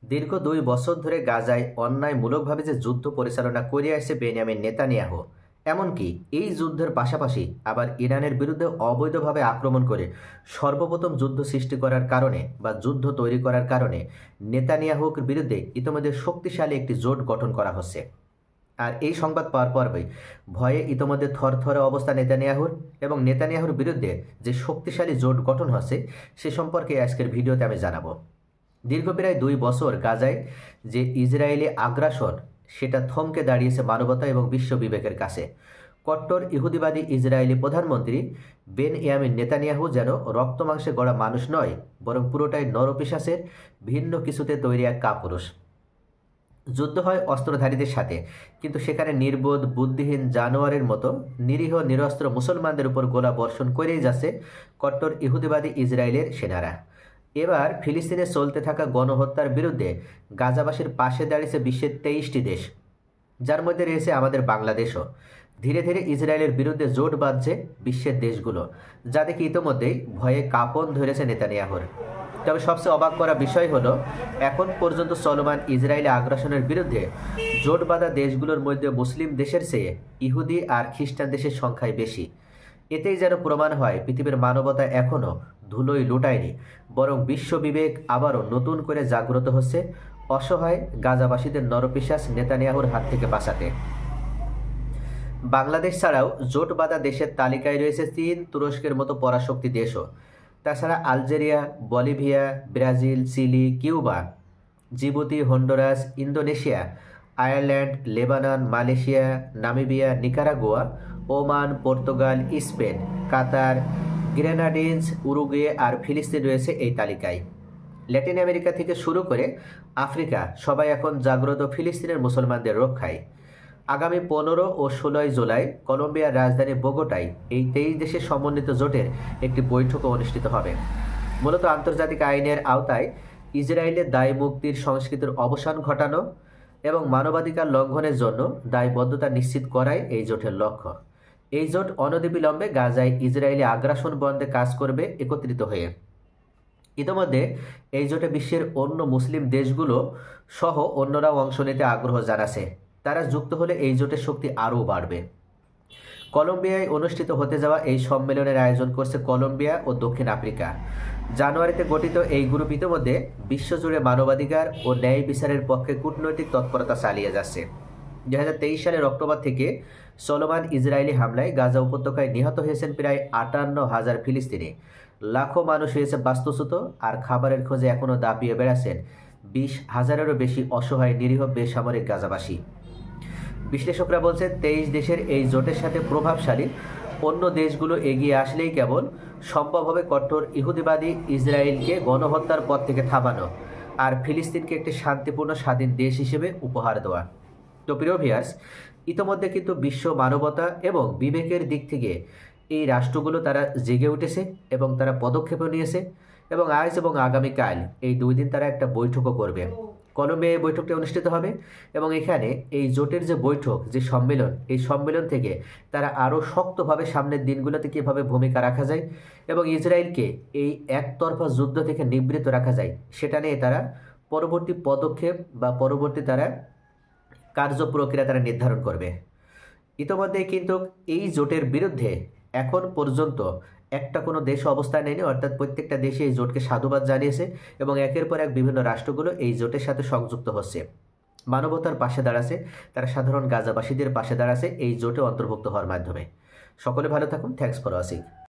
দীর্ঘ ২ বছর ধরে গাজায় অন্যায়মূলকভাবে যে যুদ্ধ পরিচালনা করে আসছে বেনিয়ামিন নেতানিয়াহু, এমনকি এই যুদ্ধের পাশাপাশি আবার ইরানের বিরুদ্ধে অবৈধভাবে আক্রমণ করে সর্বপ্রথম যুদ্ধ সৃষ্টি করার কারণে বা যুদ্ধ তৈরি করার কারণে নেতানিয়াহুর বিরুদ্ধে ইতিমধ্যে শক্তিশালী একটি জোট গঠন করা হচ্ছে। আর এই সংবাদ পাওয়ার পরই ভয়ে ইতিমধ্যে থরথরে অবস্থা নেতানিয়াহুর, এবং নেতানিয়াহুর বিরুদ্ধে যে শক্তিশালী জোট গঠন হচ্ছে সে সম্পর্কে আজকের ভিডিওতে আমি জানাবো। দীর্ঘ প্রায় ২ বছর গাজায় যে ইসরায়েলি আগ্রাসন, সেটা থমকে দাঁড়িয়েছে মানবতা এবং বিশ্ব বিবেকের কাছে। কট্টর ইহুদিবাদী ইসরায়েলি প্রধানমন্ত্রী বেনয়ামিন নেতানিয়াহু যেন রক্তমাংসে গড়া মানুষ নয়, বরং পুরোটাই নরপিশাচের ভিন্ন কিছুতে তৈরি এক কাপুরুষ। যুদ্ধ হয় অস্ত্রধারীদের সাথে, কিন্তু সেখানে নির্বোধ বুদ্ধিহীন জানোয়ারের মতো নিরীহ নিরস্ত্র মুসলমানদের উপর গোলা বর্ষণ করেই যাচ্ছে কট্টর ইহুদিবাদী ইসরায়েলের সেনারা। এবার ফিলিস্তিনে চলতে থাকা গণহত্যার বিরুদ্ধে গাজাবাসীর পাশে দাঁড়িয়েছে বিশ্বের 23টি দেশ, যার মধ্যে রয়েছে আমাদের বাংলাদেশও। ধীরে ধীরে ইসরায়েলের বিরুদ্ধে জোট বাঁধছে বিশ্বের দেশগুলো, যা দেখে ইতোমধ্যেই ভয়ে কাঁপন ধরেছে নেতানিয়াহুর। তবে সবচেয়ে অবাক করা বিষয় হলো, এখন পর্যন্ত চলমান ইসরায়েলি আগ্রাসনের বিরুদ্ধে জোট বাঁধা দেশগুলোর মধ্যে মুসলিম দেশের চেয়ে ইহুদি আর খ্রিস্টান দেশের সংখ্যাই বেশি। এতেই যেন প্রমাণ হয় পৃথিবীর মানবতা এখনও ধুলোয় লুটায়নি, বরং বিশ্ববিবেক আবারও নতুন করে জাগ্রত হচ্ছে অসহায় গাজাবাসীদের নরপিশাচ নেতানিয়াহুর হাত থেকে বাঁচাতে। বাংলাদেশ ছাড়াও জোট বাঁধা দেশের তালিকায় রয়েছে চীন, তুরস্কের মতো পরাশক্তি দেশও। তাছাড়া Algeria, Bolivia, Brazil, Chile, Cuba, Djibouti, Honduras, Indonesia, Ireland, Lebanon, Malaysia, Namibia, Nicaragua, Oman, Portugal, Spain, Qatar, Grenadines, Uruguay আর ফিলিস্তিন রয়েছে এই তালিকায়। ল্যাটিন আমেরিকা থেকে শুরু করে আফ্রিকা সবাই এখন জাগ্রত ফিলিস্তিনের মুসলমানদের রক্ষায়। আগামী 15 ও 16 জুলাই কলম্বিয়ার রাজধানী বোগোটায় এই 23 দেশের সমন্বিত জোটের একটি বৈঠকও অনুষ্ঠিত হবে। মূলত আন্তর্জাতিক আইনের আওতায় ইসরায়েলের দায় মুক্তির সংস্কৃতির অবসান ঘটানো এবং মানবাধিকার লঙ্ঘনের জন্য দায়বদ্ধতা নিশ্চিত করাই এই জোটের লক্ষ্য। এই জোট অনতিবিলম্বে গাজায় ইসরায়েলি আগ্রাসন বন্ধে কাজ করবে একত্রিত হয়ে। ইতিমধ্যে এই জোটে বিশ্বের অন্য মুসলিম দেশগুলো সহ অন্যরাও অংশ নিতে আগ্রহ জানাচ্ছে। তারা যুক্ত হলে এই জোটের শক্তি আরও বাড়বে। কলম্বিয়ায় অনুষ্ঠিত হতে যাওয়া এই সম্মেলনের আয়োজন করছে কলম্বিয়া ও দক্ষিণ আফ্রিকা। জানুয়ারিতে গঠিত এই গ্রুপ ইতিমধ্যে বিশ্বজুড়ে মানবাধিকার ও ন্যায় বিচারের পক্ষে কূটনৈতিক তৎপরতা চালিয়ে যাচ্ছে। 2023 সালের অক্টোবর থেকে চলমান ইসরায়েলি হামলায় গাজা উপত্যকায় নিহত হয়েছেন প্রায় 58,000 ফিলিস্তিনি। লাখো মানুষ হয়েছে বাস্তুচ্যুত, আর খাবারের খোঁজে এখনও দাপিয়ে বেড়াচ্ছেন 20,000-এরও বেশি অসহায় নিরীহ বেসামরিক গাজাবাসী। বিশ্লেষকরা বলছেন 23 দেশের এই জোটের সাথে প্রভাবশালী অন্য দেশগুলো এগিয়ে আসলেই কেবল সম্ভব হবে কট্টর ইহুদিবাদী ইসরায়েলকে গণহত্যার পথ থেকে থামানো আর ফিলিস্তিনকে একটি শান্তিপূর্ণ স্বাধীন দেশ হিসেবে উপহার দেওয়া। তো প্রিয় ভিউয়ার্স, ইতোমধ্যে কিন্তু বিশ্ব মানবতা এবং বিবেকের দিক থেকে এই রাষ্ট্রগুলো তারা জেগে উঠেছে এবং তারা পদক্ষেপও নিয়েছে, এবং আজ এবং আগামীকাল এই 2 দিন তারা একটা বৈঠকও করবে। কলম্বিয়ায় এই বৈঠকটি অনুষ্ঠিত হবে এবং এখানে এই জোটের যে বৈঠক, যে সম্মেলন, এই সম্মেলন থেকে তারা আরও শক্তভাবে সামনের দিনগুলোতে কীভাবে ভূমিকা রাখা যায় এবং ইসরায়েলকে এই একতরফা যুদ্ধ থেকে নিবৃত্ত রাখা যায় সেটা নিয়ে তারা পরবর্তী পদক্ষেপ বা পরবর্তী তারা কার্যপ্রক্রিয়া তারা নির্ধারণ করবে। ইতিমধ্যে কিন্তু এই জোটের বিরুদ্ধে এখন পর্যন্ত একটা কোনো দেশ অবস্থান নেয়নি, অর্থাৎ প্রত্যেকটা দেশে এই জোটকে সাধুবাদ জানিয়েছে এবং একের পর এক বিভিন্ন রাষ্ট্রগুলো এই জোটের সাথে সংযুক্ত হচ্ছে, মানবতার পাশে দাঁড়াচ্ছে, তারা সাধারণ গাজাবাসীদের পাশে দাঁড়াচ্ছে এই জোটে অন্তর্ভুক্ত হওয়ার মাধ্যমে। সকলে ভালো থাকুন। Thanks for watching.